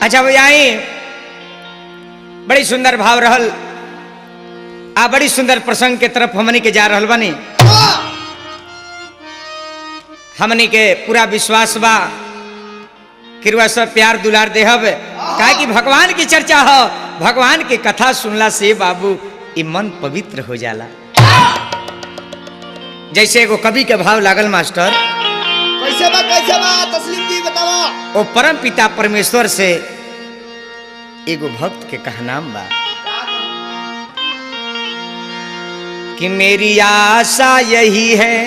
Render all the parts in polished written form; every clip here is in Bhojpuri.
अच्छा भैया बड़ी सुंदर भाव रहल आ बड़ी सुंदर प्रसंग के तरफ हमनी के जा रहल बानी। हमनी के पूरा विश्वास बा किरवा सब प्यार दुलार देहब काहे कि भगवान की चर्चा हो, भगवान की कथा सुनला से बाबू ई मन पवित्र हो जाला। जैसे एगो कवि के भाव लागल मास्टर, कैसे बा तस्लीम जी बतावा। ओ परम पिता परमेश्वर से एगो भक्त के कहनाम बा कि मेरी आशा यही है,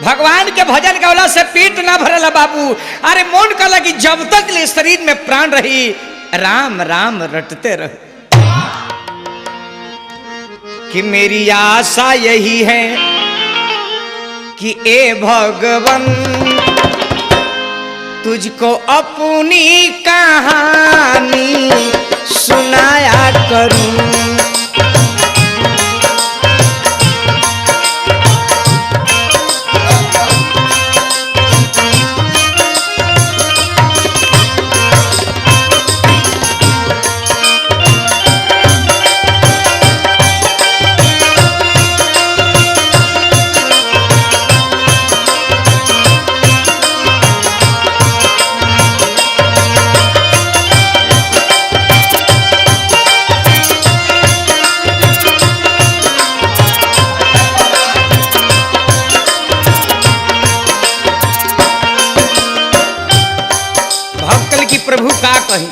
भगवान के भजन गौला से पेट ना भरला बाबू। अरे मोन कहला कि जब तक ले शरीर में प्राण रही राम राम रटते रह। कि मेरी आशा यही है कि ए भगवन तुझको अपनी कहानी सुनाया करूं। प्रभु का कही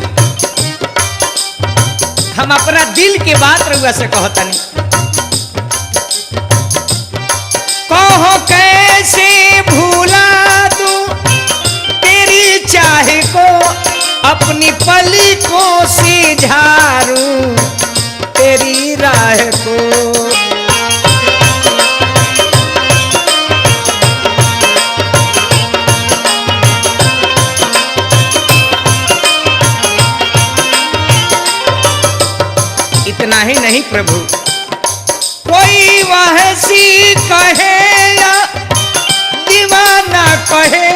हम अपना दिल के बात रहुआ से कहतनी। कहो कैसे भूला दूं तेरी चाहे को, अपनी पलकों से झारूं तेरी राह को। इतना ही नहीं प्रभु, कोई वहसी कहे या दीवाना कहे,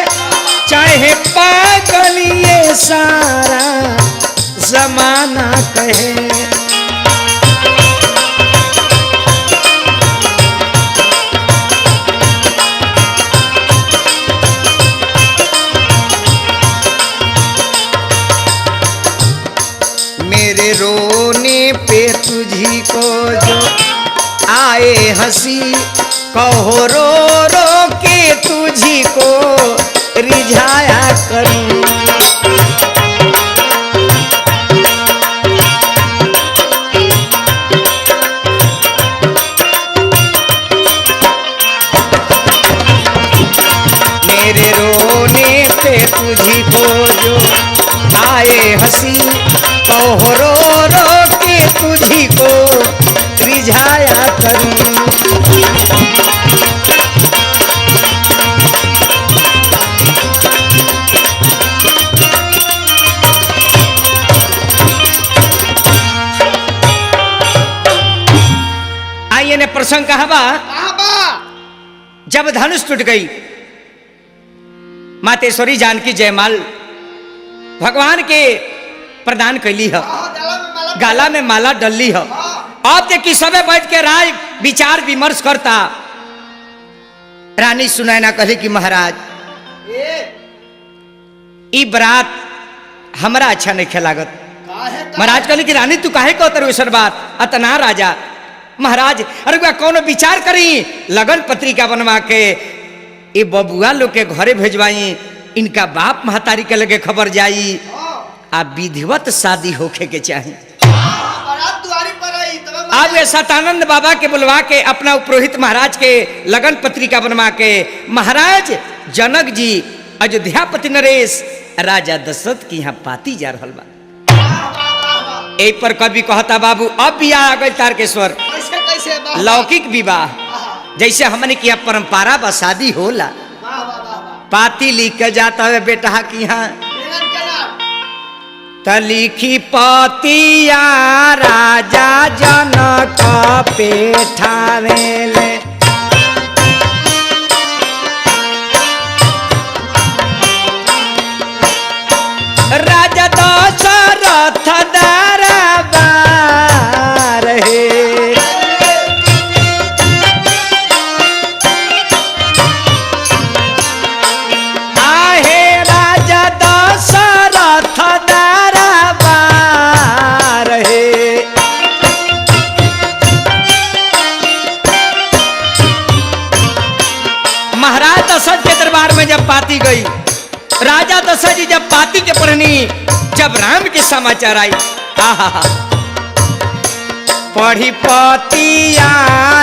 चाहे पागल ये सारा जमाना कहे। मेरे रोने पे तुझी को जो आए हंसी, कहो रो रो के तुझी को रिझाया करूं। मेरे रोने पे तुझी को जो आए हंसी, कहो रो रो के तुझी को रिझाया करूं। आइए ने प्रसंग कहा बा, जब धनुष टूट गई मातेश्वरी जानकी जयमाल भगवान के प्रदान कैली है, गाला में माला डलली है। अब देखी सबे बैठ के राय विचार विमर्श करता। रानी सुनैना कहली कि महाराज ई बरात हमरा अच्छा नहीं खेलागत। महाराज कहली कि रानी तू काहे कहत वैसन बात अतना राजा। महाराज अरे कौनो विचार करी, लगन पत्रिका बनवा के ये बबुआ लोग के घरे भेजवाई, इनका बाप महतारी के लगे खबर जाई, आ विधिवत शादी होखे के चाहिए। अब ये सतानंद बाबा के बुलवा के अपना पुरोहित महाराज के लगन पत्रिका बनवा के महाराज जनक जी अयोध्यापति नरेश राजा दशरथ की यहाँ पाती जा रहल बा। ए पर कवि कहता बाबू अब बियाह आ गई तारकेश्वर, लौकिक विवाह जैसे हमने किया परंपरा बा शादी होला। पाती लिख के जाता है बेटा की यहाँ तलिखी पतिया राजा जनक पेठावेले। में जब पाती गई, राजा दशरथ जी जब पाती के पढ़नी, जब राम के समाचार आई, आहा पढ़ी पतिया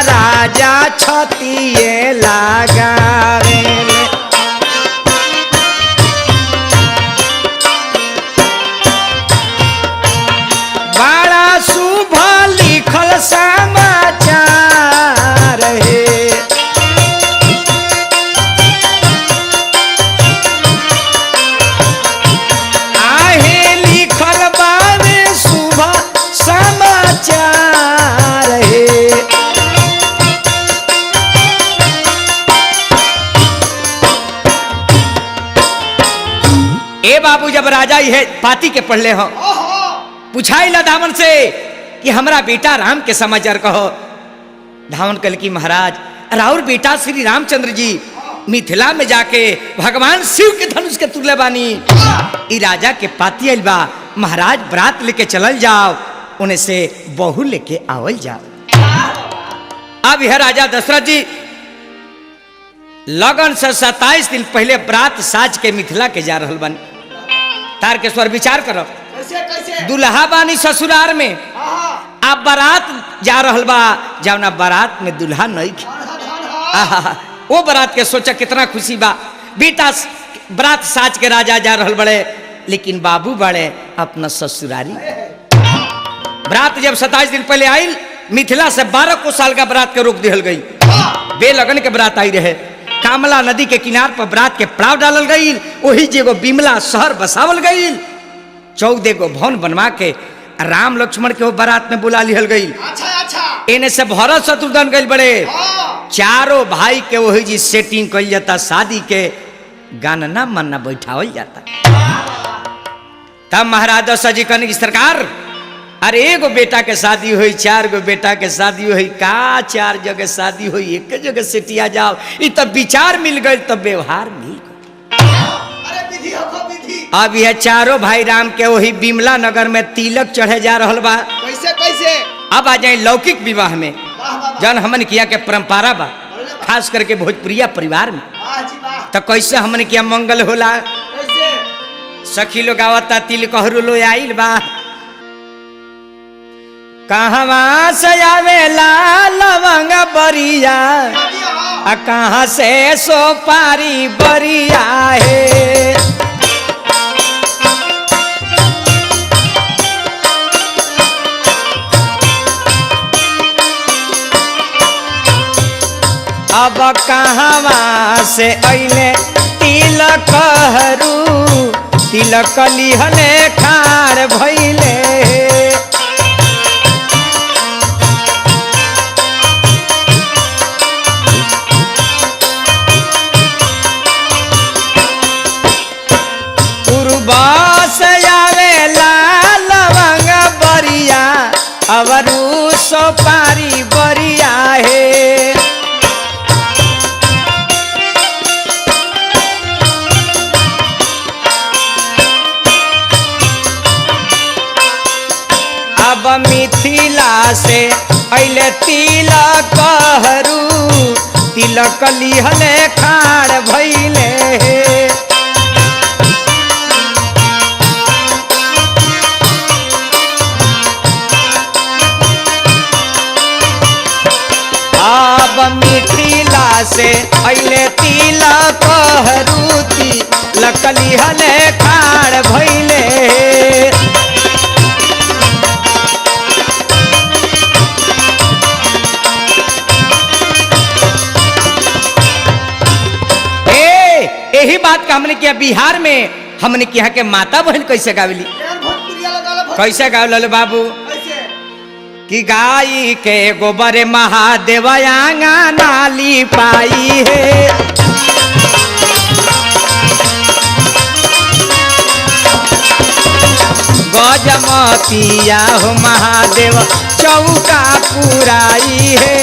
राजा छतिए लगावे, बड़ा शुभ लिखल समाचार है। आहे लिखल बावे शुभ समाचार है। ए बाबू जब राजा ये पाती के पढ़ले हो, पूछाइला धावन से कि हमरा बेटा राम के समाचार कहो। धावन कल की महाराज राउर बेटा श्री रामचंद्र जी मिथिला में जाके भगवान शिव के धनुष के तुल्य बानी, ई राजा के पाती आइल बा, महाराज बरात लेके चलल जाओ, उन्हें से बहू लेके आवल जाओ। अब यह राजा दशरथ जी लगन से 27 दिन पहले बरात साज के मिथिला के जा रहल बानी। तारकेश्वर विचार करो, कैसे कैसे दुल्हा बानी ससुराल में, अब बारात जा रहल बा, जावना बारात में दुल्हा नहीं खे। आहा, वो बारात के सोचा कितना खुशी बा, बेटा बारात साज के राजा जा रहल बड़े, लेकिन बाबू बड़े अपना ससुरारी। बारात जब 27 दिन पहले आई, मिथिला से 12 को साल का बारात के रोक दिहल गई। बेलगन के बारात आई रहे, कामला नदी के किनार पर बारात के पड़ाव डालल गई, वही जेगो बिमला शहर बसावल गई, 14 गो भवन बनवा के राम लक्ष्मण के वो बारात में बुला लिहल गई। अच्छा अच्छा एने से भरत शत्रुघ्न गई बड़े, चारों भाई के वही जी सेटिंग कल जाता, शादी के गानना मन्ना बैठावल जाता। तब महाराज दशरथ जी कहने की सरकार, अरे एगो बेटा के शादी हुई, 4 गो बेटा के शादी हुई, का 4 जगह शादी हुई, एक जगह सेटिया जाओ, ई तब विचार मिल गई, तब व्यवहार मिल गई। अरे विधि हो विधि। अब यह चारों भाई राम के वही बिमला नगर में तिलक चढ़े जा रहल बा। कैसे कैसे अब आ जाए लौकिक विवाह में, वाह वाह वाह। जन हमन किया के परंपरा बा, खास करके भोजपुरिया परिवार में, वाह जी वाह। तो कैसे हमन किया मंगल होला। कैसे सखी लोग आवता, तिल कहरू लो आइल बा, कहवा से आवेला लवंग बरिया, शादी हो आ कहाँ से सोपारी बरिया है। अब कहवा से अइले तिलक हरू, तिलक लिहले खार भइले। से आवेला लवंग बरिया, अवरू सोपारी बरिया है। अब मिथिला से अइले तिलक हरू, तिलक लिहले खाड़ भइले। अब मिथिला से अइले तिलक हरू, तिलक लिहले खाड़ भइले। यही बात का हमने किया बिहार में, हमने किया के माता बहन कैसे गावली, कैसे गावल बाबू कि गाई के गोबर महादेव आंगना लिपाई है। गजमतिया हो महादेव चौका पुराई है।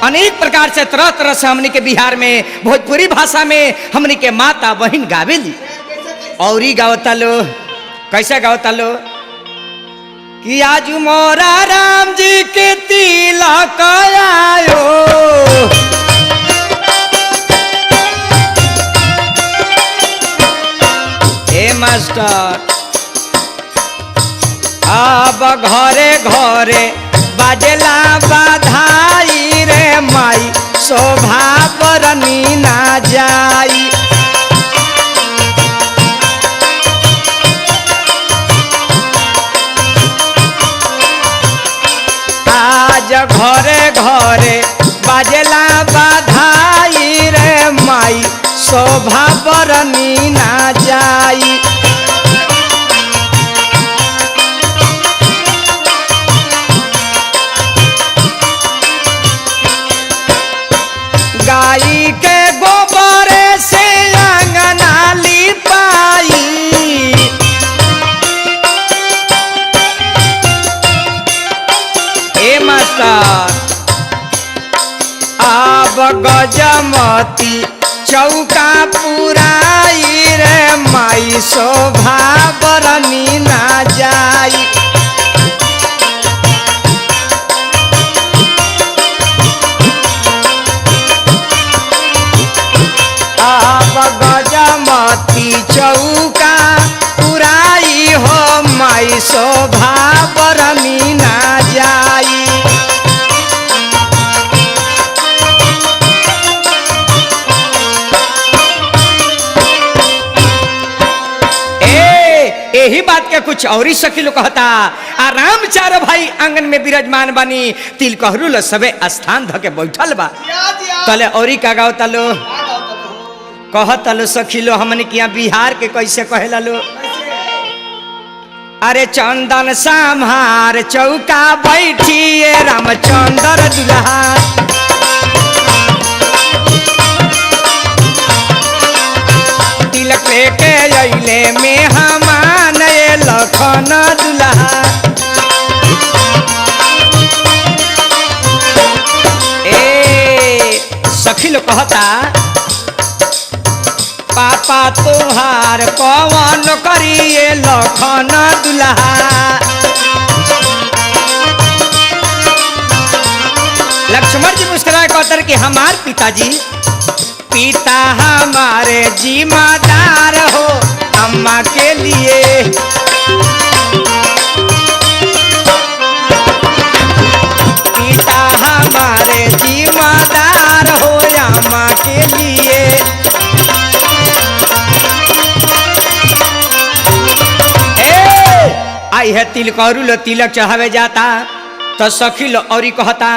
अनेक प्रकार से तरह तरह से हमने के बिहार में भोजपुरी भाषा में हमने के माता बहन गावेली। और ही गावता लो, कैसे गावता लो कि आज मोरा राम जी के तिलक आयो। हे मास्टर अब घरे घरे बाजला बाधाई रे माई शोभा बरनी ना जाई। आज घरे घरे बाजला बाधाई रे माई शोभा बरनी ना जाई। गाई के गोबर से अंगना लिपाई। ए मास्टर अब गजमती चौका पुराई रे माई शोभा बरनी ना जाई। अब गजमती चौका पुराई हो माई शोभा बरनी ना जाई। यही बात के कुछ और ही सखी लोग कहता आराम चारो भाई आंगन में विराजमान बानी तिल कहरू लो सबे स्थान धके बैठल बा। तले औरी का गाओ तलो कहत लो सखी लो हमने किया बिहार के कैसे कहेला लो। अरे चंदन संहार चौका बैठिए रामचंद्र दुल्हा। तिलक लेके अइले में हमान लखन दुल्हा। ए सखी लोग कहता पापा तुहार कौन करिए लखन दुल्हा। लक्ष्मण जी मुस्कुराए कहते कि हमार पिताजी पिता हमारे जिम्मेदार हो अम्मा के लिए। पिता हमारे जिम्मेदार हो अम्मा के लिए। आई है तिलक और लो तिलक चढ़ावे जाता तो सखी लो और कहता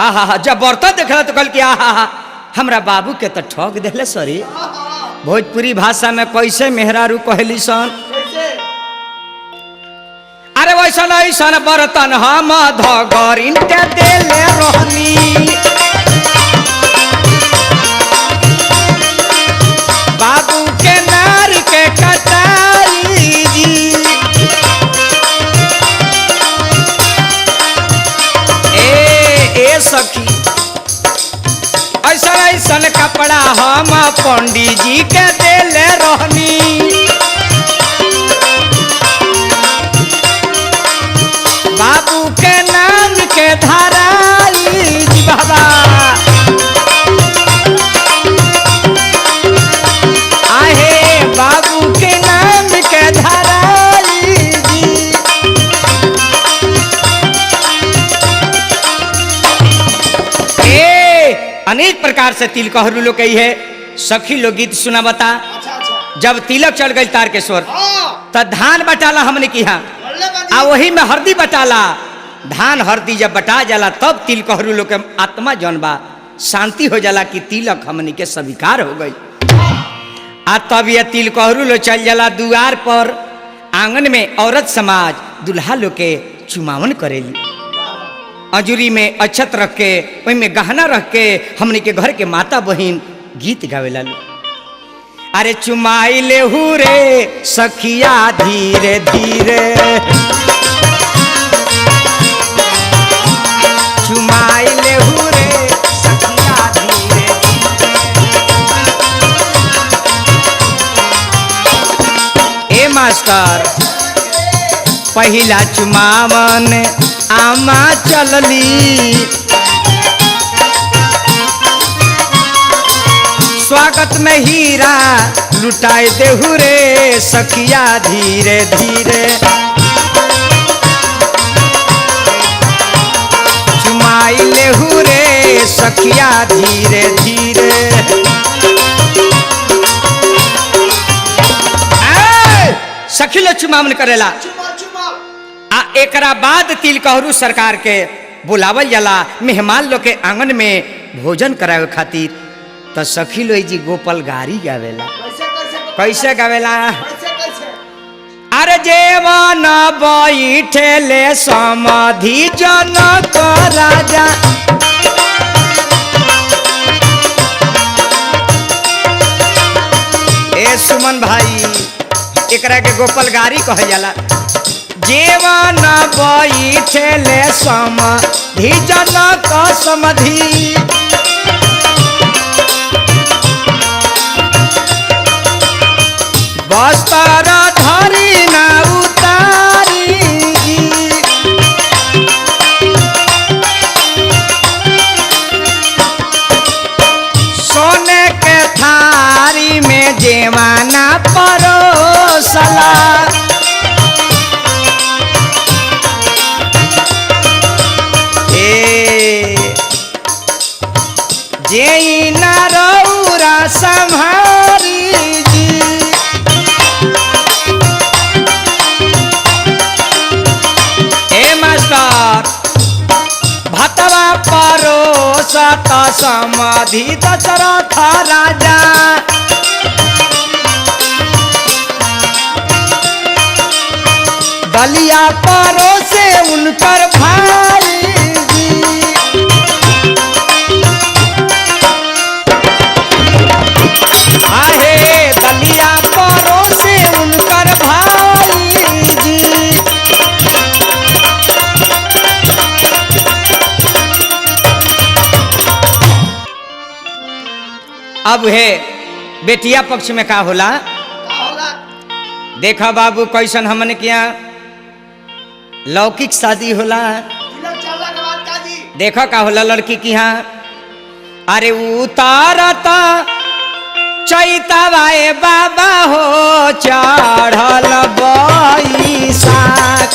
आहा जब बर्तन देखला तो कल कि आहा हमरा बाबू के तो ठग देले सरी। भोजपुरी भाषा में कैसे मेहरारू कहली सन। अरे वैसा नहीं सन बर्तन हम धगरिन के देले रहनी। बाबू के नार के कटाई जी। ए सखी ऐसा ऐसा कपड़ा हम पंडित जी के देले रहनी। बाबू के नाम के धराई जी बाबा। आहे बाबू के नाम के धराई जी। अनेक प्रकार से तिल कहरू लोग कही है सखी लोग गीत सुना बता। जब तिलक चढ़ गई तारकेश्वर तो धान बटाला हमने की आ वही में हरदी बटाला। धान हरदी जब बटा जाला तब तिल कहरू लोग के आत्मा जौन बा शांति हो जाला कि तिलक हमने के स्वीकार हो गई। आ तब ये तिल कहरू लोग चल जाला दुआर पर। आंगन में औरत समाज दुल्हा लोग के चुमावन करेली। अजूरी में अक्षत रख के वही में गहना रख के हमने के घर के माता बहन गीत गावेला। अरे चुमाई ले रे सखिया धीरे धीरे। चुमाई ले रे सखिया धीरे धीरे। ए मास्टर पहिला चुमावन आमा चलली, स्वागत में हीरा लुटाए देहु रे सखिया धीरे धीरे, चुमाई लेहु रे सखिया धीरे धीरे। सखी लो चुमावन करेला। चुमा चुमा आ एकरा बाद तिलकहरू सरकार के बुलावल जाला मेहमान लोग के आंगन में भोजन करावे खातिर। तो सखी लो जी गोपाल गारी गावेला। कैसे गावेला? अरे जेवन बैठेले समाधि जनक राजा, ए सुमन भाई एकरा के गोपाल गारी कहल जाला। जेवन बैठेले समाधि जनक समाधि, बस्तर धरी न उतारी, सोने के थारी में जेवाना परोसला, जे न रौरा संहारी जी, ए मास्टर भतवा परोसत समाधि दशरथ राजा, दलिया परोसे उनकर भाई जी, आहे दलिया परोसे उनकर भाई जी। अब है बेटिया पक्ष में का होला? देखा बाबू कैसन हमने किया लौकिक शादी होला। देखा का होला लड़की की यहाँ, अरे उतारता चैतवाए बाबा हो चढ़ल बैसाख,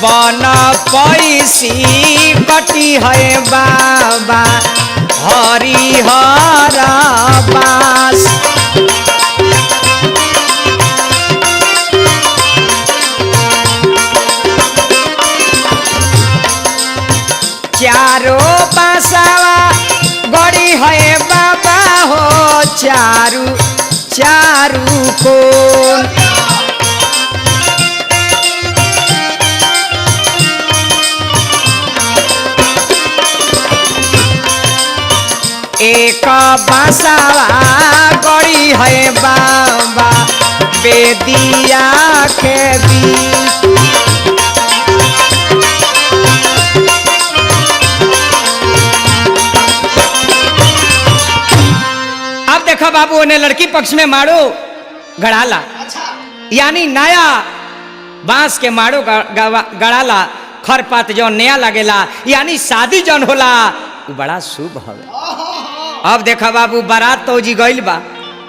बन पैसी कटी है बाबा हरिहर बास, चारो बासावा गड़ी है बाबा हो चारू चारू कोन, एक बासावा गड़ी है बाबा बेदिया के बीच, अब देखो बाबू ने लड़की पक्ष में माड़ो गड़ाला, यानी नया बांस के माड़ो गड़ाला, खरपात जो नया लगेला, यानी शादी जौन होला वो बड़ा शुभ हवे। अब देखा बाबू बारात तो जी गइल बा,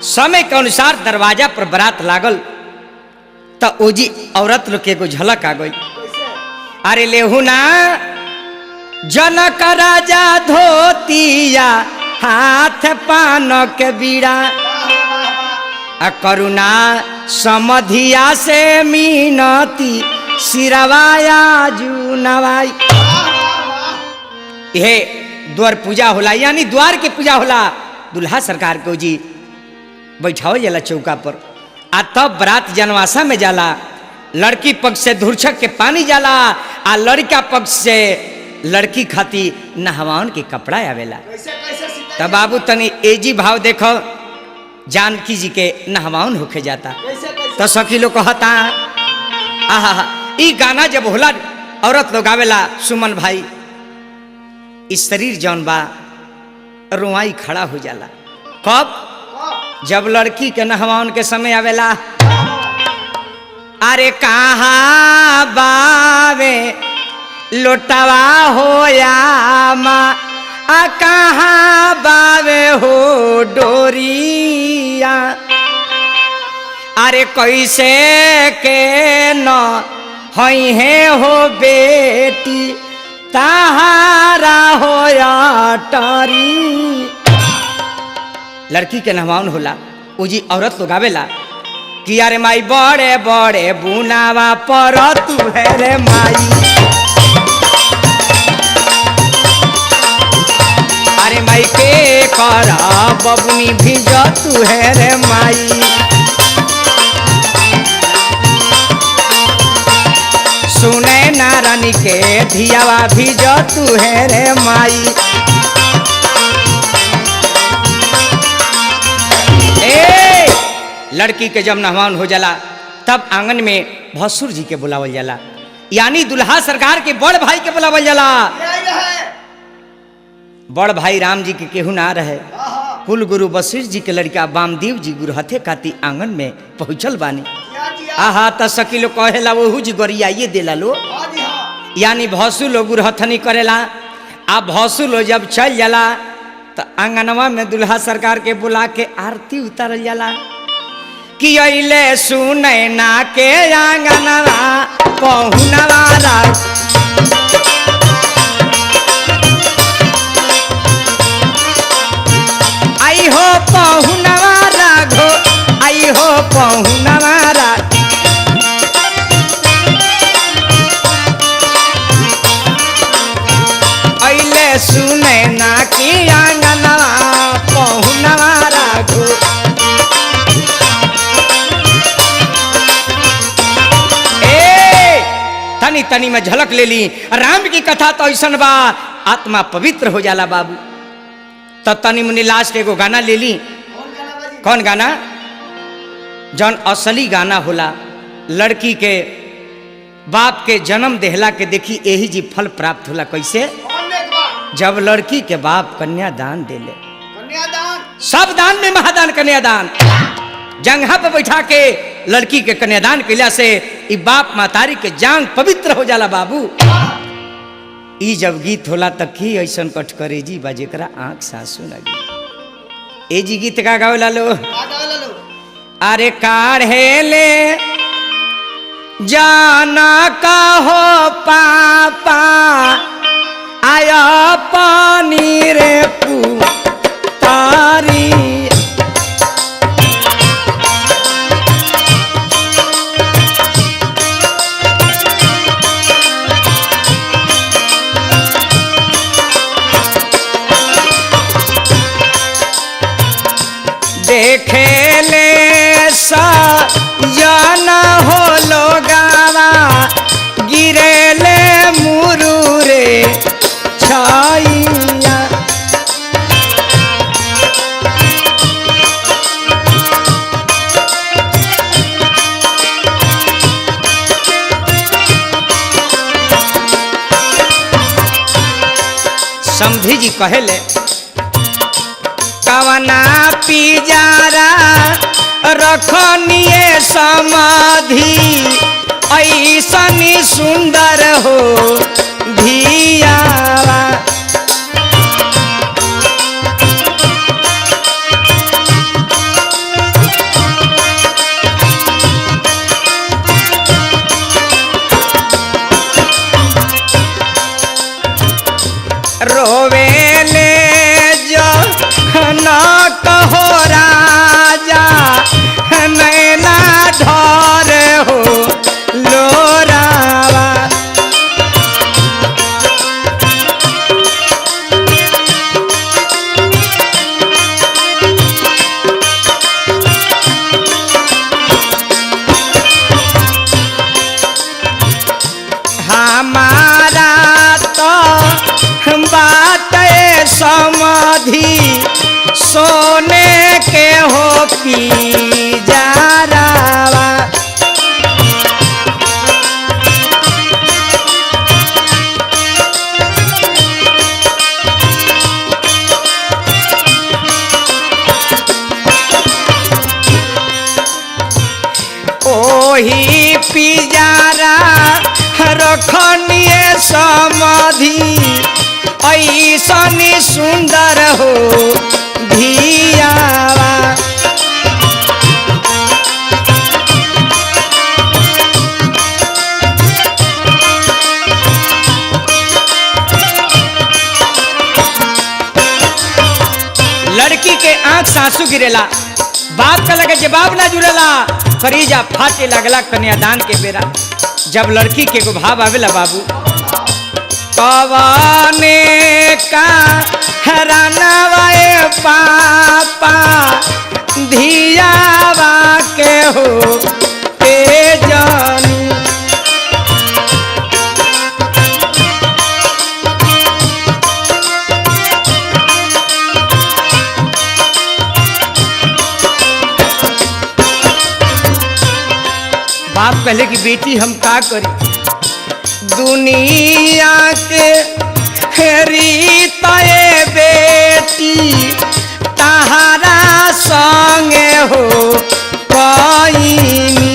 समय के अनुसार दरवाजा पर बारात लागल, तो ओजी औरत लोग के एगो झलक आ गई। अरे लेहू ना जनक राजा धोतिया हाथ पान के बीड़ा, करुणा समधिया से मीनती सिरवाया जू नवाई। ये द्वार पूजा होला, यानी द्वार के पूजा होला। दुल्हा सरकार को जी बैठाओ जाला चौका पर, आ तब बरात जनवासा में जाला। लड़की पक्ष से धुरछक के पानी जाला, आ लड़का पक्ष से लड़की खाती नहवान के कपड़ा आवेला। तब बाबू तनी एजी भाव देखो, जानकी जी के नहवान होके जाता तो सखी लोग कहता आहा, ई गाना जब होला औरत लोग आवेला, सुमन भाई इस शरीर जौन बा रुआई खड़ा हो जाला। कब? कब? जब लड़की के नहवाउन के समय आवेला। अरे कहाँ बावे लोटवा हो या माँ, आ कहाँ बावे हो डोरिया। अरे कैसे के न हई है हो बेटी ताहारा हो या टारी। लड़की के नहवाउन होला, वो जी औरत लोग आवेला कि अरे माई बड़े बड़े बुनावा पर तू है रे माई। अरे माई के करा बबुनी भिज तू है रे माई। सुने नारानी के धियावा भिज तू है रे माई। ए लड़की के जब नहवान हो जाला तब आंगन में भसुर जी के बुलावल जाला, यानी दुल्हा सरकार के बड़ भाई के बुलावल जाला। यही है। बड़ भाई राम जी के केहू ना रहे। आहा। कुल गुरु वशिष्ठ जी के लड़का वामदेव जी गुरु हथे काती आंगन में पहुंचल बानी। किया किया। आहा त सकीलो कहेला वहू जी गरियाइए देला लो, हाँ जी हाँ। यानी भसु लो गुरु हथनी करेला। आ भसु लो जब चल जाला तो आंगनवा में दुल्हा सरकार के बुला के आरती उतारल जाला कि अइले सुने ना के आंगनवा पहुनवा राज। आई हो पहुनवा राघो, आई हो पहुनवा राघो। अइले सुने ना की आंगनवा पहुनवा राघो। ए तनी तनी में झलक ले ली राम की कथा तो ऐसन बा आत्मा पवित्र हो जाला बाबू। तो तनी मुनी लास्ट एगो गाना ले ली। कौन गाना बाजी? कौन गाना? जौन असली गाना होला लड़की के बाप के जन्म देहला के देखी यही जी फल प्राप्त होला। कैसे? कौन ने एक बार? जब लड़की के बाप कन्यादान देले, कन्यादान। सब दान में महादान कन्यादान। जंघा पे बैठा के लड़की के कन्यादान कैला से ई बाप मातारी के जान पवित्र हो जाला बाबू। ई जब गीत होला त की ऐसन कटकरेजी बा जेकरा आंख सासू लगी। ए जी गीत का गावेला लो। का गावेला लो? अरे काढ़ेले जाना कहो पापा आया पानी रे पुतारी। देखे ले सा जाना हो लोगावा गिरे ले मुरुरे छाइया। समधी जी कहेले कवना पिजारा रखनिए समाधि ऐसनी सुंदर हो धियावा। रोवेले जो न कहो राजा नैना ढोर हो लोरावा। हमारा तो बात समाधि सोने के हो पिजारावा। ओही पिजारा रखनिए समाधि ऐसनी सुंदर हो धियावा। लड़की के आंख से आंसू गिरेला, बाप का लगे जवाब ना जुड़ेला, करीजा फाटे लगला कन्यादान के बेरा। जब लड़की के को भाव आवेला बाबू, पवने का हरानवाए पापा धियावा के हो के जानी। बाप कहले कि बेटी हम का करी, दुनिया के रीते बेटी तहारा संगे हो कईनी।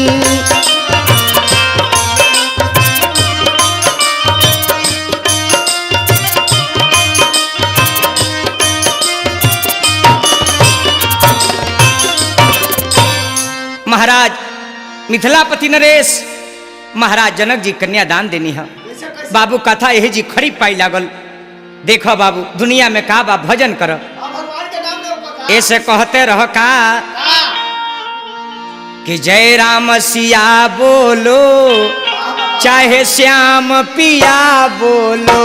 महाराज मिथिलापति नरेश महाराज जनक जी कन्यादान देनी है। बाबू कथा यही जी खरी पाई लागल। देखो बाबू दुनिया में का बा भजन कर, भगवान के नाम ले ऐसे कहते रह का कि जय राम सिया बोलो चाहे श्याम पिया बोलो।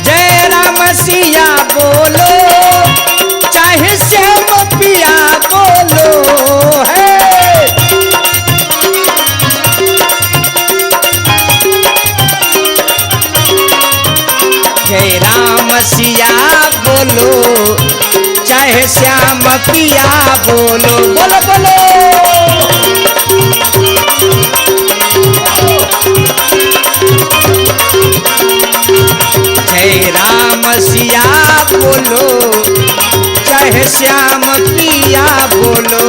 जय राम सिया बोलो चाहे श्याम पिया बोलो है। जय राम सिया बोलो चाहे श्याम पिया बोलो। बोलो बोलो जय राम सिया बोलो चाहे श्याम पिया बोलो।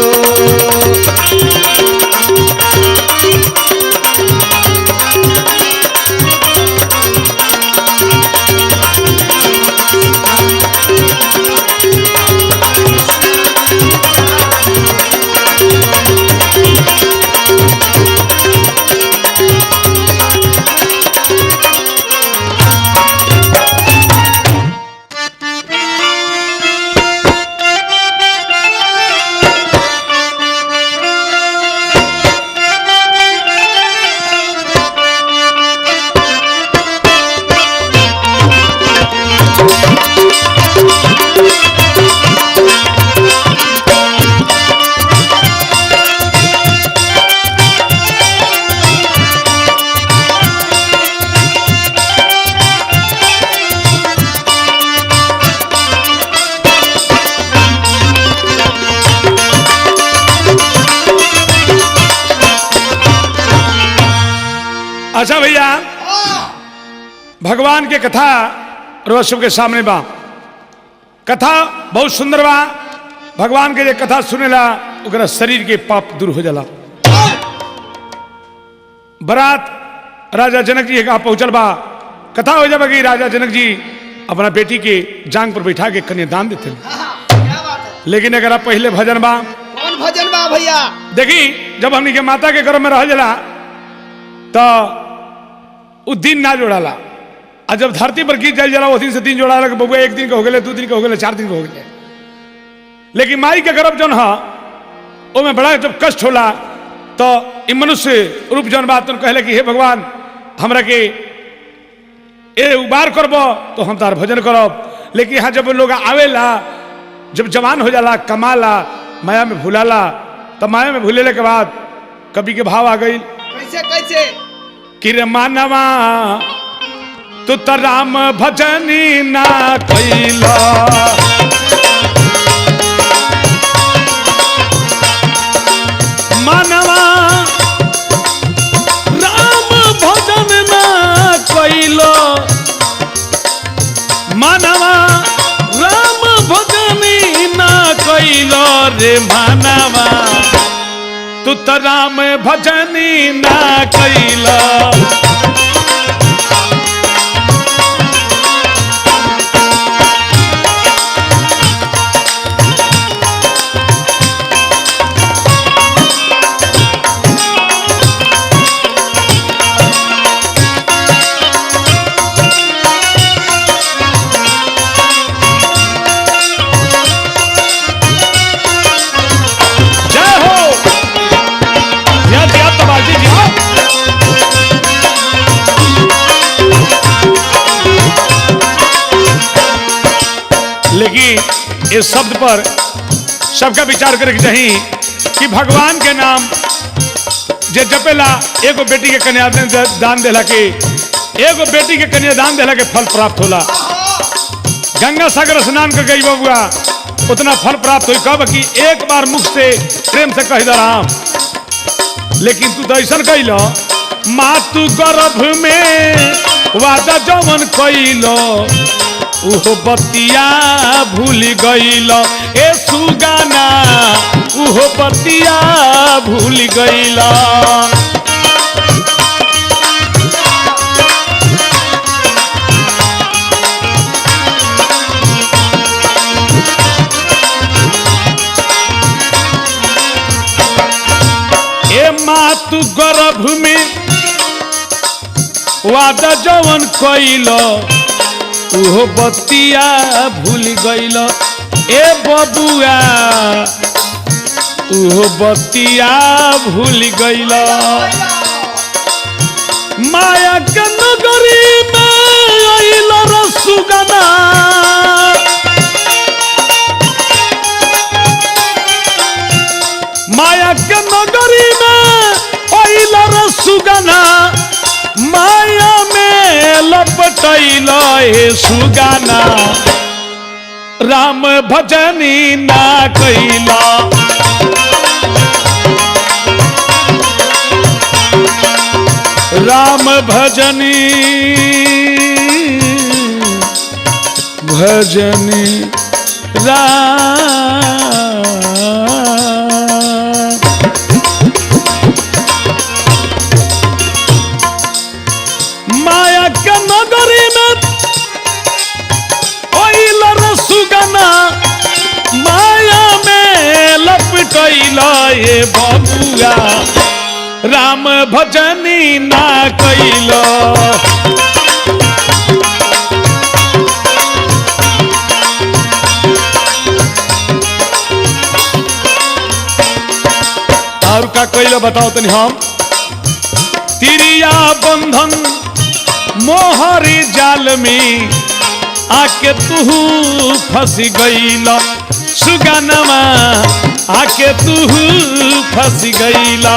अच्छा भैया भगवान के कथा रोज सबके सामने बा। कथा बहुत सुंदर बा। भगवान के जे कथा सुनेला ओकरा शरीर के पाप दूर हो जाला। बारात राजा जनक जी के पहुंचल बा। कथा हो जाबा कि राजा जनक जी अपना बेटी के जांग पर बैठा के कन्यादान देते। क्या बात है। लेकिन अगर पहले भजन बा, कौन भजन बा भैया? देखी जब हमनी के माता के गर्भ में रह जाला तो उ दिन ना जोड़ाला, और जब धरती पर गिर जाए जला वो दिन से दिन जोड़ाला कि बबुआ एक दिन का हो गए, 2 दिन का हो गए, 4 दिन का हो गए। लेकिन माई के गर्भ जौन है वो में बड़ा जब कष्ट होला तो इ मनुष्य रूप जौन बात कहले कि हे भगवान हमरा के ए उबार करब तो हम तार भजन करब। लेकिन यहाँ जब लोग आवेला, जब जवान हो जाला, कमाला, माया में भूलाला, तो माया में भूलेले के बाद कवि के भाव आ गई। कैसे कैसे? कि रे मानवा तू तो राम भजनी ना कैला, मानवा राम भजन ना कैलो, मानवा मानवा तू तो राम भजनी ना कैला लेकिन इस शब्द पर सबका विचार करे चाहिए कि भगवान के नाम जे जपेला एगो बेटी के कन्यादान देला के एगो बेटी के कन्यादान देला के फल प्राप्त होला। गंगा सागर स्नान कर गई बबुआ उतना फल प्राप्त हुई कब कि एक बार मुख से प्रेम से कह राम। लेकिन तू तो ऐसा कैलो माँ तू गर्भ में वादा जवन कैलो उहो बतिया भूल गईल ए सुगाना उहो बतिया भूल गईल। ए माँ तू गर्भ में वादा जवन कैलो उहो बतिया भूल गईल ए बबुआ उहो बतिया भूल गईल। माया के नगरी में आइल रसुगना माया के नगरी में आइल रसुगना माया में लपटैल हे सुगाना राम भजनी ना कैला। राम भजनी भजनी राम माया के नगरी में ओइल रसुगना माया में लपटैल ये बबुआ राम भजनी ना कैल। और का कैल बताओ तनी हम तिरिया बंधन मोहरी जाल में आके तू फंस गईल सुगनमा आके तू फंस गईला।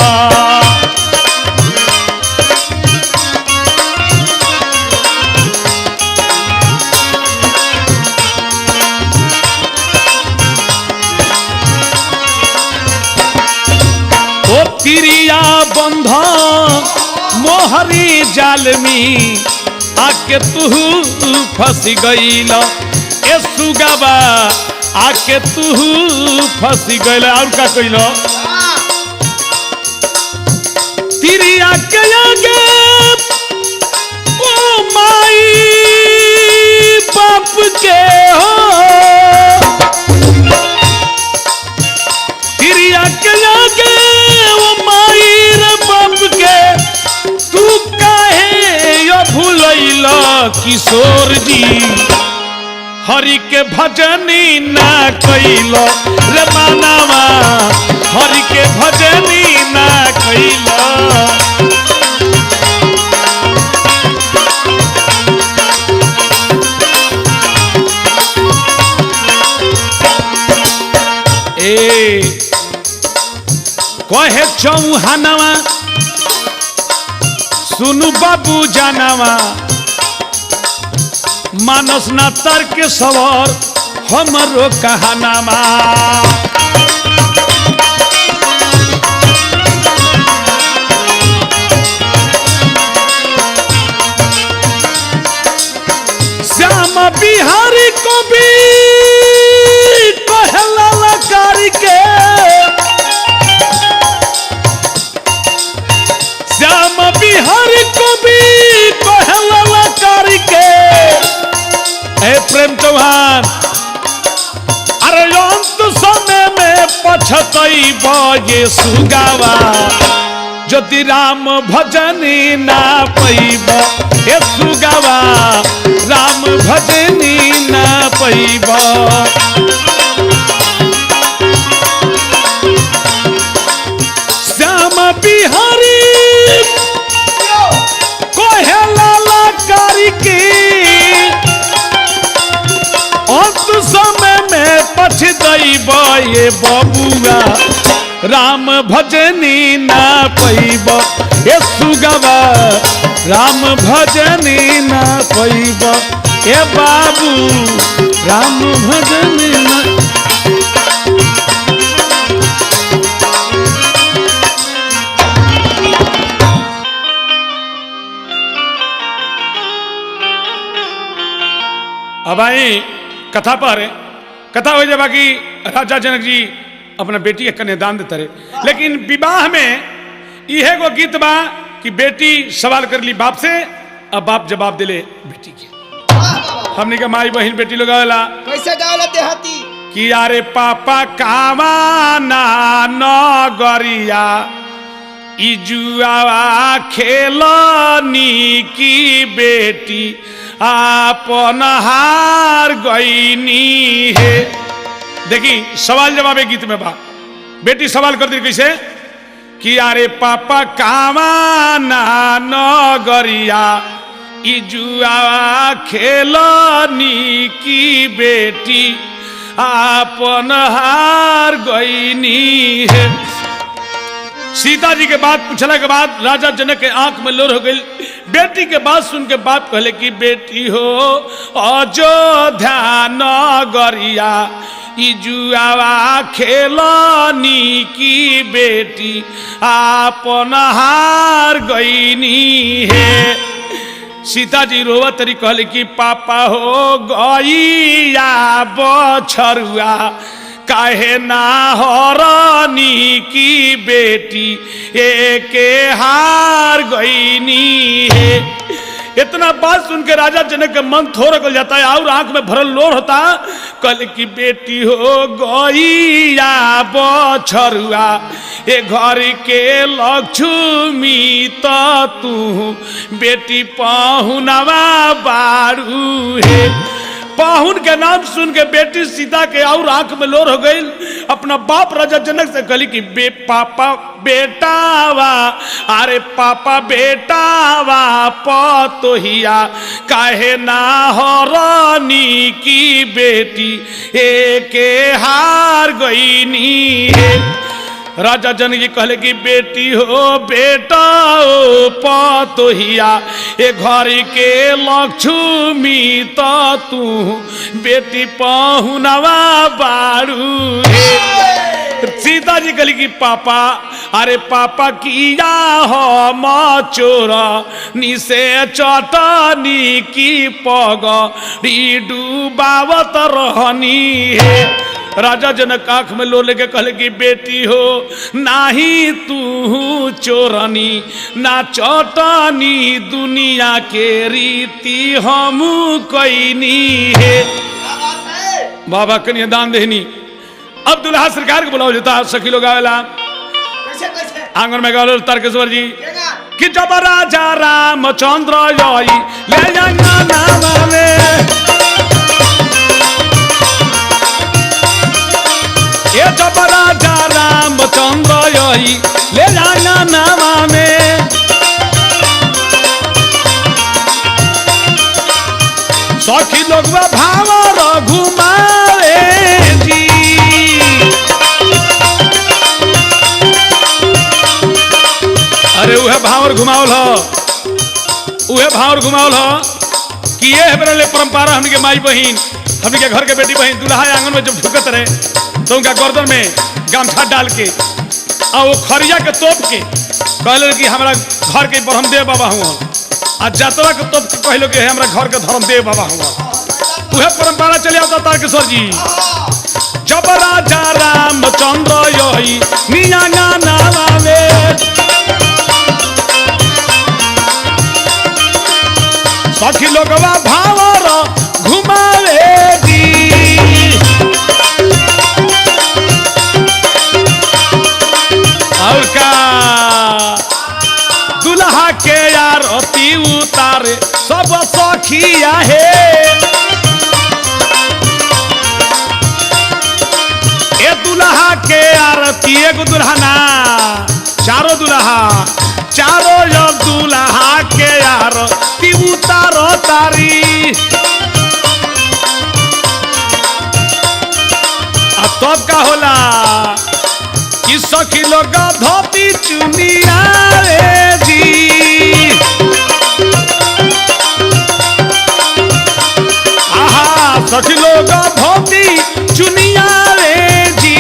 ओ तिरिया बंधन मोहरी जाल में आके तू फंस गईला ए सुगबा आके तू फंस गईल। और का कइलो तिरिया के आगे ओ माई बाप के हो तिरिया के आगे ओ माई रे बाप के तू काहे यो भूलैला किशोर जी हरि के भजनी ना कैलो रे मानवा हरि के भजनी ना कैलो। ए कहे चौहानवा सुनु बाबू जानवा मानस ना तर्क सवर हमरो कहानामा। श्याम बिहारी को भी कहला लकारी के प्रेम चौहान अरे अंत समय में पछतैब ये सुगावा यदि राम भजनी ना पैब ये सुगावा राम भजनी ना पैब श्याम बिहारी कोहेला करके अंत समय में पछतैब ये बबुआ राम भजनी ना पैब ये सुगवा राम भजनी ना पैब ए बाबू राम भजनी ना अब आई कथा पर कथा हो जाए बाकी राजा जनक जी अपना बेटी के कन्यादान देते रहे लेकिन विवाह में यह गो गीत बा कि बेटी सवाल कर ली बाप से अब बाप जवाब दिले बेटी के हमने का माई बहन बेटी लोग आवेला कैसे गावला देहाती कि यारे पापा कावाना नगरिया इजुआ खेलनी की बेटी आपन हार गईनी है। देखी सवाल जवाब है गीत में बा बेटी सवाल कर दी कैसे कि अरे पापा कावाना नगरिया इजुआ खेलनी की बेटी आपन हार गईनी है। सीता जी के बात पूछला के बाद राजा जनक के आंख में लोर हो गई। बेटी के बात सुन के बाप कहले कि बेटी हो अयोध्या नगरिया इजुआवा खेलनी की बेटी आपन हार गईनी है। सीता जी रोवत तरी कहले कि पापा हो गईया बछरुआ काहे ना हरनी की बेटी एके हार गईनी है। इतना बात सुन के राजा जनक के मन थोड़ा गल जाता है और आंख में भरल लोर होता। कल की बेटी हो गईया बछरुआ ए घर के लक्ष्मी तो तू बेटी पाहुनवा बारू है। पाहुन के नाम सुन के बेटी सीता के और आंख में लोर हो गई। अपना बाप राजा जनक से कहली कि पापा बेटावा अरे पापा बेटावा पतोहिया काहे ना हरनी की बेटी एके हार गईनी है। राजा जनक जी कहले कि बेटी हो बेटा ओ पतोहिया ए घर के लक्ष्मी तो तू बेटी पाहुनवा बारू है। सीता जी कहली कि पापा अरे पापा किया हो मचोरा निसे चटनी की पग डूबावत रहनी है। राजा जनक आंख में लो लेके कहले कि बेटी हो नाही तू चोरनी ना चटनी दुनिया के रीति हम कैनी है। बाबा कन्या दान देनी। अब दुल्हा सरकार को बुलाओ जाता सखी लोग आवेला कैसे कैसे आंगन में गालो तारकेश्वर जी केगा कि जब राजा रामचंद्र आई ले जाना नाम में ये जब राजा रामचंद्र आई ले जाना नामा में सखी लोग भाव घुमावे जी अरे उहे भावर घुमावल उहे भावर घुमावल कि ये है परंपरा हमने के माई बहन हमने के घर के बेटी बहन दूल्हा आंगन में जब ढुकत रहे तो उनका गर्दन में गामछा डाल के और वो खरिया के तोप के कहले कि हमारा घर के ब्रह्मदेव बाबा हुआ आ जातवा के तोप के कहलो कि हमारा घर के धर्मदेव बाबा हुआ। वह परंपरा चले आता तारकेश्वर जी। जब राजा रामचंद्र यही निया गाना लावे सखी लोगवा भावर घुमावे करे सब सखिया हे ए दुल्हा के आरती एगो दुल्हना चारों दुल्हा चारों यो दुल्हा के आरती उतारो तारी तब का होला कि सखी लोग धोती चुनिया रे जी आहा सखी लोग धोती चुनिया रे जी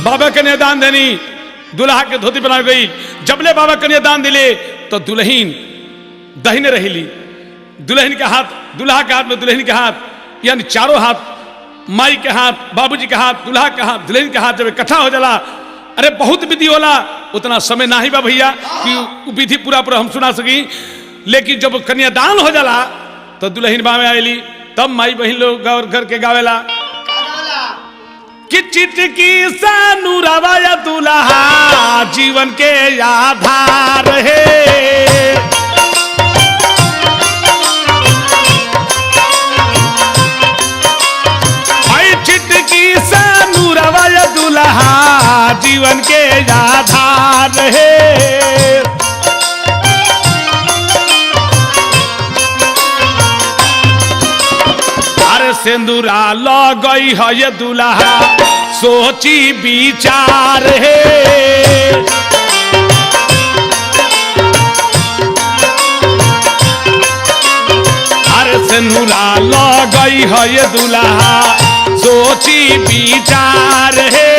बाबा कन्यादान देनी दुल्हा के धोती बना गई जबले बाबा कन्यादान दिले तो दुल्हीन दहिने रही दुल्हन के हाथ दुल्हा के हाथ में दुल्हन के हाथ यानी चारों हाथ माई के हाथ बाबूजी के हाथ दुल्हा के हाथ दुल्हन के हाथ जब इकट्ठा हो जाला अरे बहुत विधि होला उतना समय ना ही बा भैया कि विधि पूरा पूरा हम सुना सकी लेकिन जब कन्यादान हो जाला तो दुल्हन बामे आएली तब माई बहन लोग गौर घर के गावेला कि चिटकी सा नूरावा या दुल्हा जीवन के आधार है दुल्हा जीवन के आधार है अरे सिंदूरा लगई है ये दुल्हा सोची विचार है अरे सिंदूरा लगई है ये दुल्हा सोची विचार है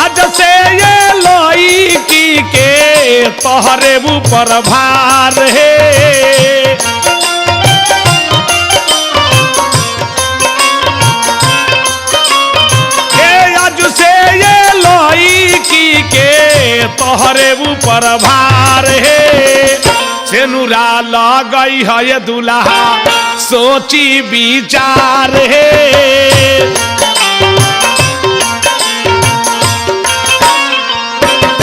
आज से ये लड़की के तोहरे ऊपर भार है आज से ये लड़की के तोहरे ऊपर भार है सेनुरा लगई है ये दुल्हा सोची विचार है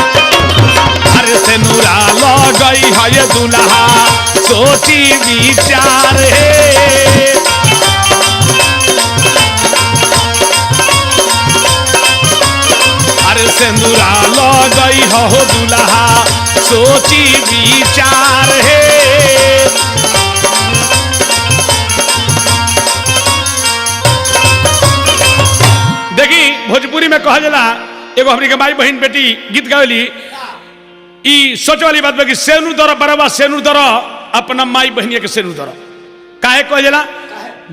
अरे सेनुरा लगई है ये दुल्हा सोची विचार है अरे सेनुरा लगई हो दुल्हा सोची विचार है देखी भोजपुरी में कहा जाला एगो हमनी के माई बहन बेटी गीत गावेली ई सोच वाली बात कि सेनु दर बराबर सेनु दर अपना माई बहनिया के सेनु दर काहे कह जाला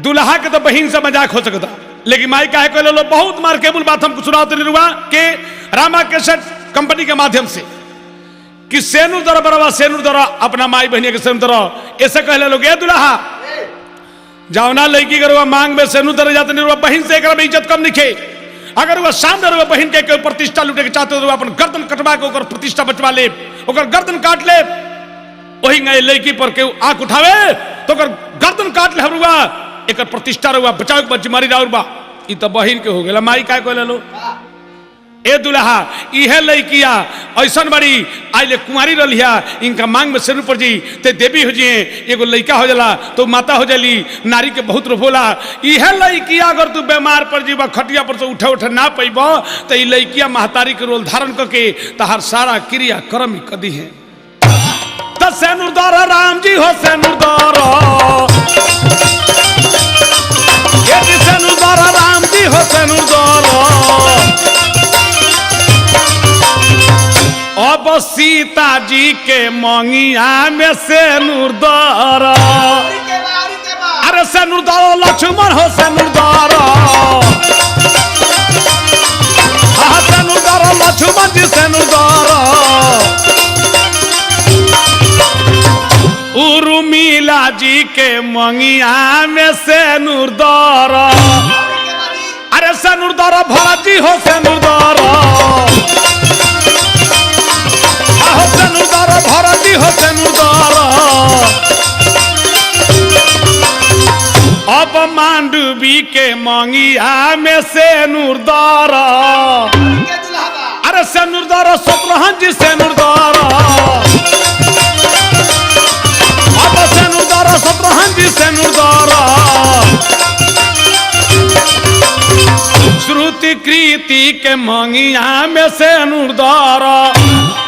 दुल्हा के तो बहन से मजाक हो सकता लेकिन माई काहे कह लो बहुत मार्केबल बात हमको सुनाते नहीं रुआ के रामा कैसेट कंपनी के माध्यम से कि सेनु दर बराबर सेनु दर अपना माई बहनिया के सेनु दर ऐसे कहले लोग ए दुल्हा जाओ ना लड़की के मांग में सेनु दर जाते नहीं बहन से एक इज्जत कम निखे अगर वह सामने रहे बहन के कोई प्रतिष्ठा लूटे के चाहते तो अपन गर्दन कटवा के ओकर प्रतिष्ठा बचवा ले ओकर गर्दन काट ले वही गए लड़की पर के आंख उठावे तो ओकर गर्दन काट ले हरुआ एक प्रतिष्ठा रुआ बचाव के जिम्मेदारी राउरबा ई तो बहन के हो गेला माई काय कहले लो ए दुल्हा इहे लड़किया ऐसा बड़ी आइले कुंवारी रहिया इनका मांग में सिर पर जी ते देवी हो जिए एगो लड़का हो जाला तो माता हो जाली नारी के बहुत रूप होला इहे लड़किया अगर तू बीमार पर जीवा खटिया पर से उठे उठे ना पैब तो ई लड़किया महतारी के रोल धारण करके तहार सारा क्रिया कर्म कदी है तो सेनुरदार राम जी हो सेनुरदार सेनुरदार राम जी हो सेनुरदार अब सीता जी के मंगिया में सेनुरदार अरे सेनुरदार लक्ष्मण हो सेनुरदार सेनुरदार लक्ष्मण जी सेनुरदार उर्मिला जी के मंगिया में सेनुरदार अरे सेनुरदार भरत जी हो सेनुरदार सेनुरदार भरती हो सेनुरदार अब मांडवी के मंगिया में से नूरदारा के दुल्हा बा अरे से नूरदारा सतरहन जी से नूरदारा अब से नूरदारा सतरहन जी से नूरदारा श्रुति कृति के मंगिया में से नूरदारा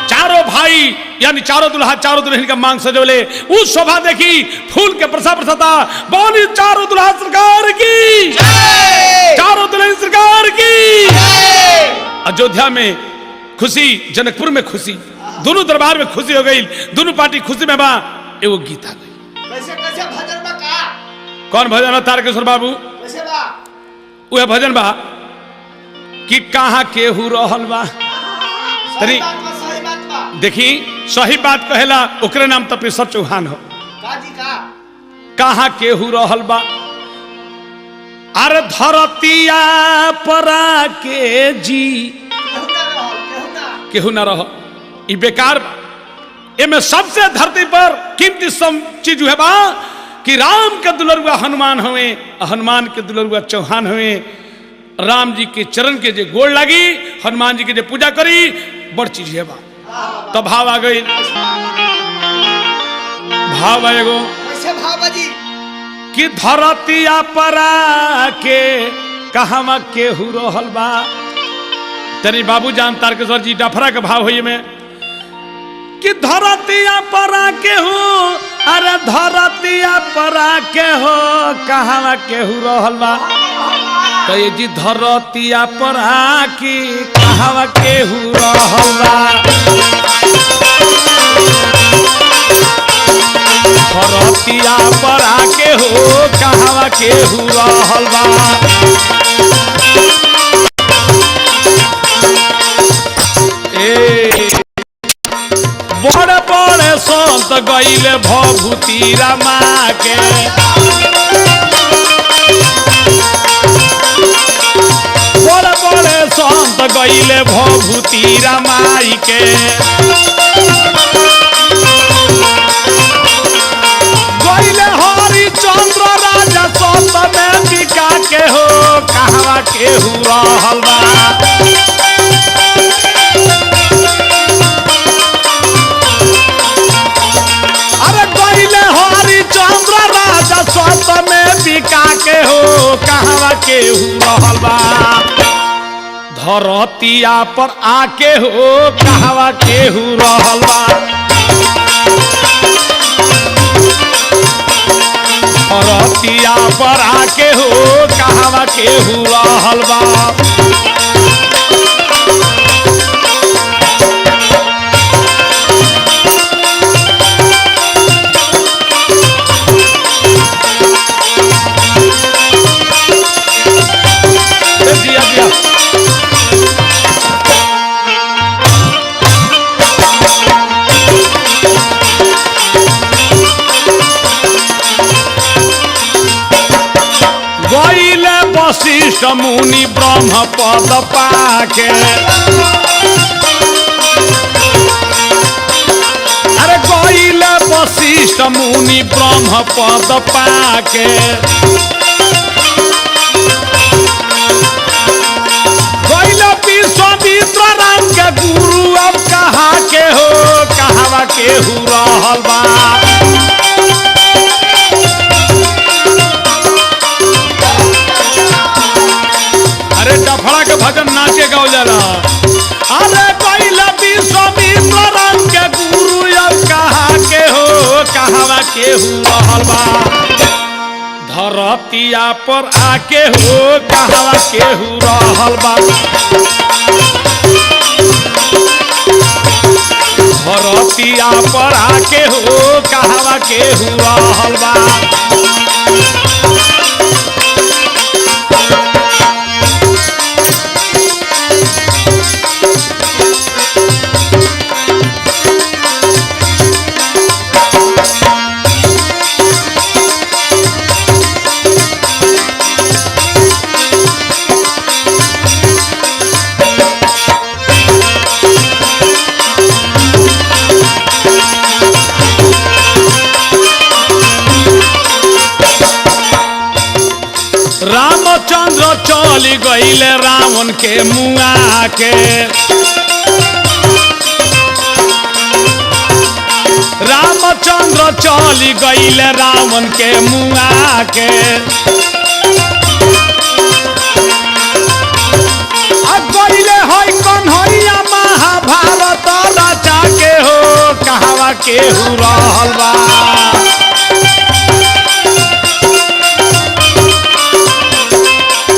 चारों भाई यानी चारों दुल्हा चारों दुल्हन का मांग सजोले उस शोभा देखी फूल के प्रसा प्रसाता बोली चारों दुल्हा सरकार की चारों दुल्हन सरकार की अयोध्या में खुशी जनकपुर में खुशी दोनों दरबार में खुशी हो गई दोनों पार्टी खुशी में बा एगो गीत आ गई कैसे कैसे भजन बा का कौन भजन है तारकेश्वर बाबू कैसे बा वह भजन बा कि कहाँ केहू रहल बा सही बात बा सही बात बा देखी सही बात कहेला ओकरे नाम तपेश्वर चौहान हो का जी का कहाँ केहू रहल बा अरे धरतिया परा के जी केहू ना रहो ई बेकार एमे सबसे धरती पर कीमती चीज है बा कि राम के दुलरुआ हनुमान हुए हनुमान के दुलरुआ चौहान हुए राम जी के चरण के जे गोड़ लगी हनुमान जी के जे पूजा करी बड़ चीज है बा तो भाव आ गई भाव एगो कैसे भाव जी कि धरतिया परा के कहवा केहू रहल बा तनी बाबू जान तारकेश्वर जी डफरा के भाव होइए में कि धरतिया परा के हो अरे धरतिया परा के हो कहवा केहू रहल बा तो ये जी धरतिया परा की कहवा केहू रहल बा धरतिया परा के हो कहवा केहू रहल बा बड़े बड़े संत गईले भभूति रमा के बड़े बड़े संत गईले भभूति रमाई के गईले हरिचंद्र राजा संत में बिका के हो कहवा केहू रहल बा हरिचंद्र राजा स्वत में बिका के हो कहवा केहू रहल बा धरतिया पर आके हो कहवा केहू रहल बा धरतिया पर आके हो कहवा केहू रहल बा गईले वशिष्ठ मुनि ब्रह्म पद पाके अरे गईले वशिष्ठ मुनि ब्रह्म पद पाके गईले विश्वामित्र राम के गुरु अब कहा के हो कहवा केहू रहल बा अरे डफड़ा के भजन नाचे गाओ जाला अरे पहला विश्वामित्र राम के गुरु अब कहा के हो कहवा केहू रहल बा धरतिया पर आके हो कहवा केहू रहल बा धरतिया पर आके हो कहवा केहू रहल बा रामचंद्र चल गईल रावण के मुआ के रामचंद्र चल गईल रावण के मुआ के गईले है कन्हैया महाभारत रचा के हो कहवा के हु रहल बा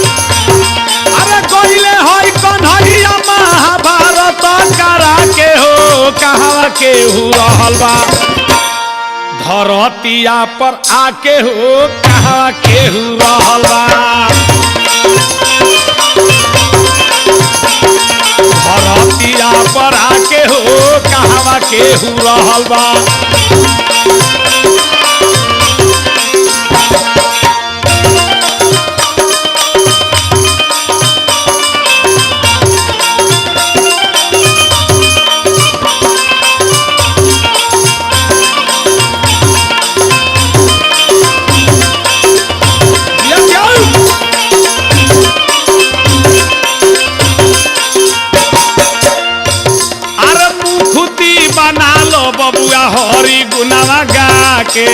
अरे गईले है कन्हैया महाभारत करा के हो कहवा के हु रहल बा धरतिया पर आके हो कहवा के हु रहल बा धरतिया पर आके हो कहवा के हु रहल बा बबुआ हरि गुनावा गा के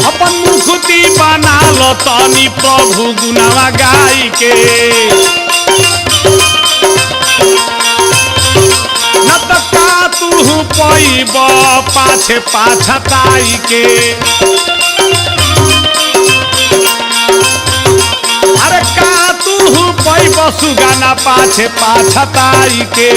अपन मुखती बना लो तनी प्रभु गुनावा गाई के न त का तू पैब पाछे पाछताई के अरे का तू पैब सुगाना पाछे पाछताई के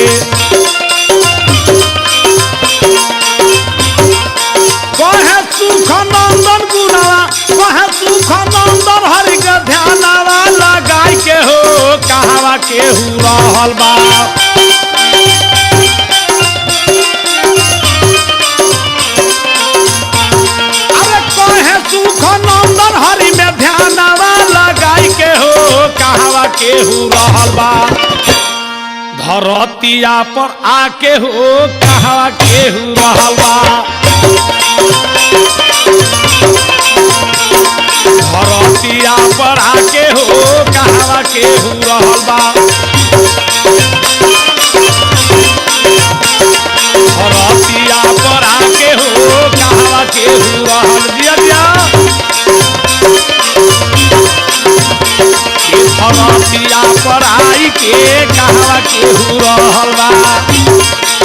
कहे सुख नंदन गुनावा कहे सुख नंदन हरि के ध्यानवा लगाई के हो कहवा के हु रहल बा अरे कहे सुख नंदन हरि में ध्यानवा लगाई के हो कहवा के हु रहल बा धरतिया पर आके हो कहवा के हु रहल बा धरतिया पर आके हो कहवा के हु रहल बा धरतिया पर आके हो कहवा के हु रहल दिया दिया धरतिया पर आई के कहवा के हु रहल बा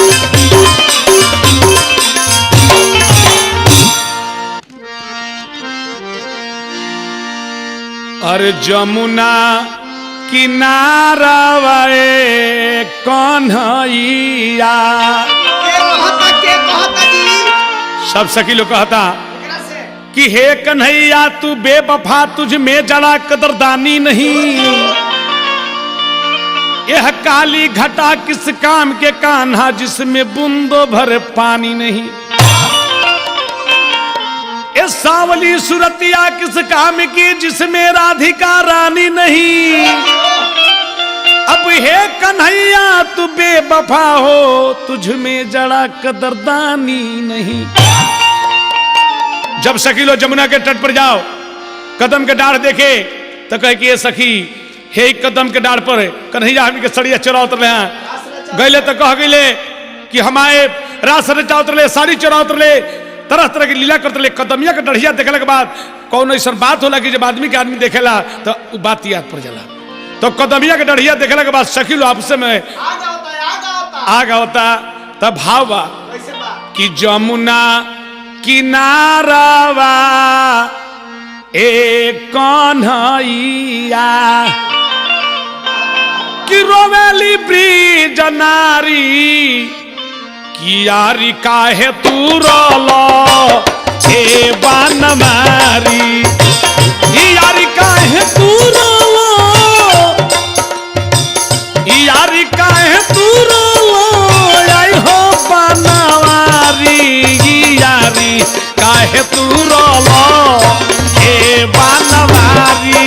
अरे जमुना किनारा कन्हैया के कहता जी सब सखी लोग कहता एकरा से कि हे कन्हैया तू बेवफा तुझ में जड़ा कदरदानी नहीं यह काली घटा किस काम के कान्हा जिसमें बूंदो भर पानी नहीं ये सावली सुरतिया किस काम की जिसमें राधिका रानी नहीं अब हे कन्हैया तू बेवफा हो तुझ में जड़ा कदरदानी नहीं। जब सखी लो जमुना के तट पर जाओ कदम के डाढ़ देखे तो कहे कि ये सखी हे कदम के डाढ़ पर कन्हैया हम के सड़िया चोरा उतरले हैं गैले तो कह गईले कि हमारे रास रचा उतरले साड़ी चोरा उतरले तरह तरह की लीला करते ले कदमिया के डढ़िया देखने के बाद कौन ऐसा बात होला कि जब आदमी के आदमी देखेला तो बात याद पड़ जाला। तो कदमिया के डढ़िया देखने के बाद सखी लो आपस में आगा होता तब भाव बा कैसे बा कि जमुना किनारावा एक कन्हैया कि रोवेली ब्रिज नारी कियारी काहे तू रोलो हे बान मारी यारी काहे तू रोलो यारी काहे तू रोलो आई हो बनवारी यारी काहे तू रोलो हे बनवारी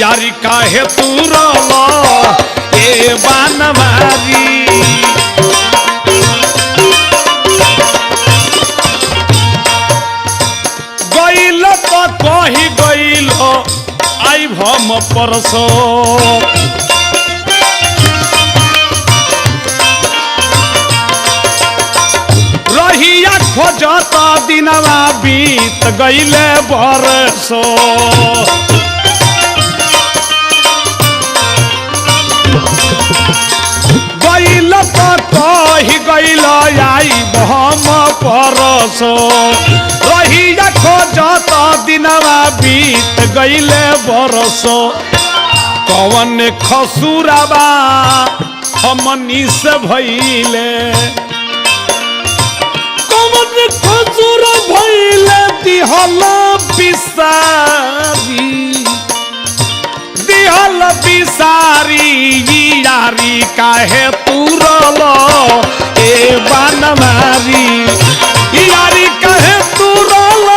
यारी काहे तू रोलो ए बनवारी गइल तो कही गइल आई भम परसो रहिया खोजत दिनवा बीत गइले बरसो गइल तो कही गइल आई भम परसो रहिया खोजत दिनवा बीत गइले बरसो कवन खसुराबा हमनी से भइले कवन खसुर भइले दिहल बिसारी यारी काहे तुरल ए बनमारी यारी काहे तुरल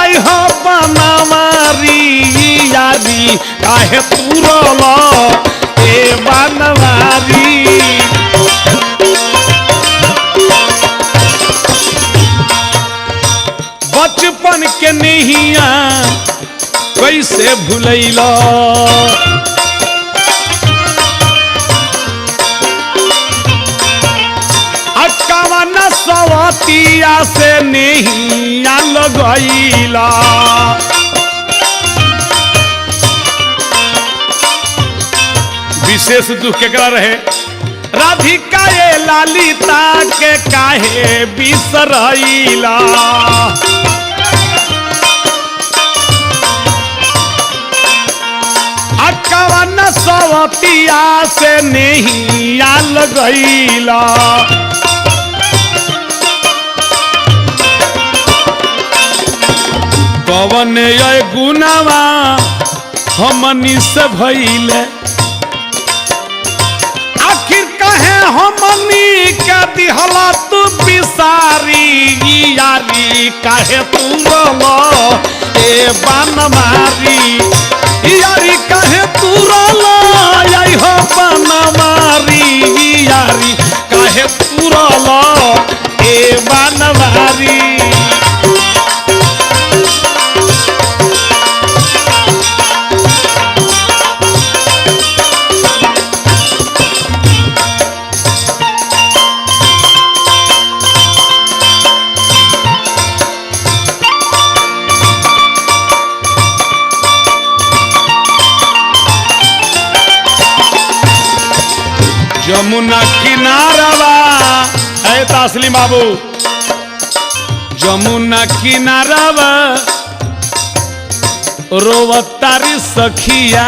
आई हो बनमारी यारी काहे तुरल ए बनमारी बचपन के नैया कैसे भूलैला अक्कावन सवतिया से नैया लगैला विशेष दुख केकरा रहे राधिका ये ललिता के काहे बिसरैला अक्कावन सवतिया से नैया लगैला कवन ये गुनावा हमनी से भइले आखिर कहे हमनी के दिहला तू बिसारी यारी काहे तू रोलो ए बनमारी यारी काहे तू रोलो आई हो बनमारी यारी काहे तू रोलो ए बनमारी जमुना किनारवा ऐ तस्लीम बाबू जमुना किनारवा रोवतारी सखिया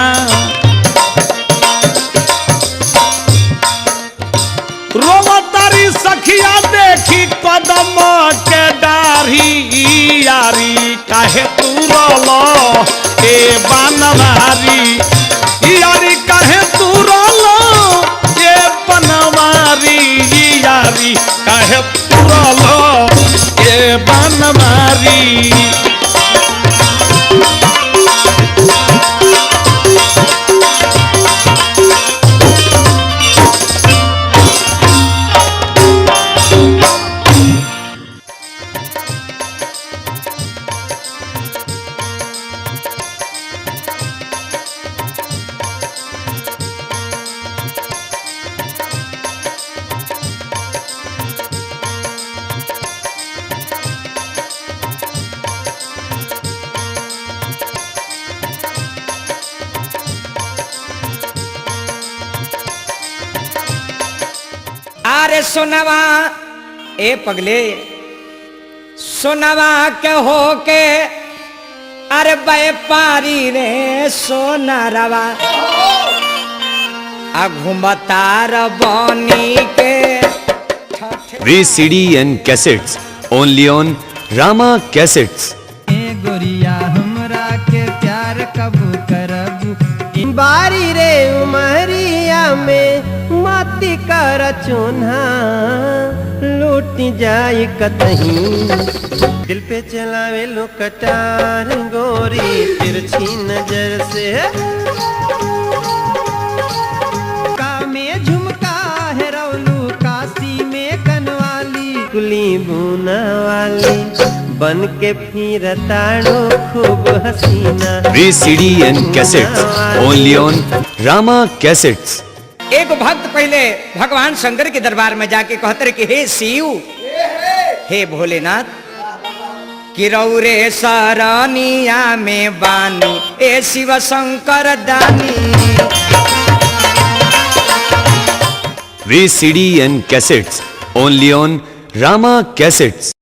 रोवतारी सखिया देखी कदम के डारी यारी काहे तू रोलो ए बनवारी यारी काहे तू रोलो बनवारी यारी काहे तुरलो ए बनवारी अरे सोनवा ए पगले सोनवा के हो के अरे व्यापारी रे सोनारवा आ घुमतार बनी के Race CD and cassettes only on Rama Cassettes. ए गोरिया हमरा के प्यार कबू करबू बारी रे उमरिया में मती कर चुन्हा लूट जाई कतहीं दिल पे पे चलावे लो कटार गोरी तिरछी नजर से का में झुमका है रौलू काशी में कनवाली कुली बुना वाली बन के फिर ताड़ो खूब हसीना VCD and cassettes only on Rama Cassettes. एक भक्त पहले भगवान शंकर के दरबार में जाके कहते रहे कि हे शिव, हे भोलेनाथ, कि रौरे सरनिया में बानी ए शिव शंकर दानी। VCD and cassettes only on Rama Cassettes.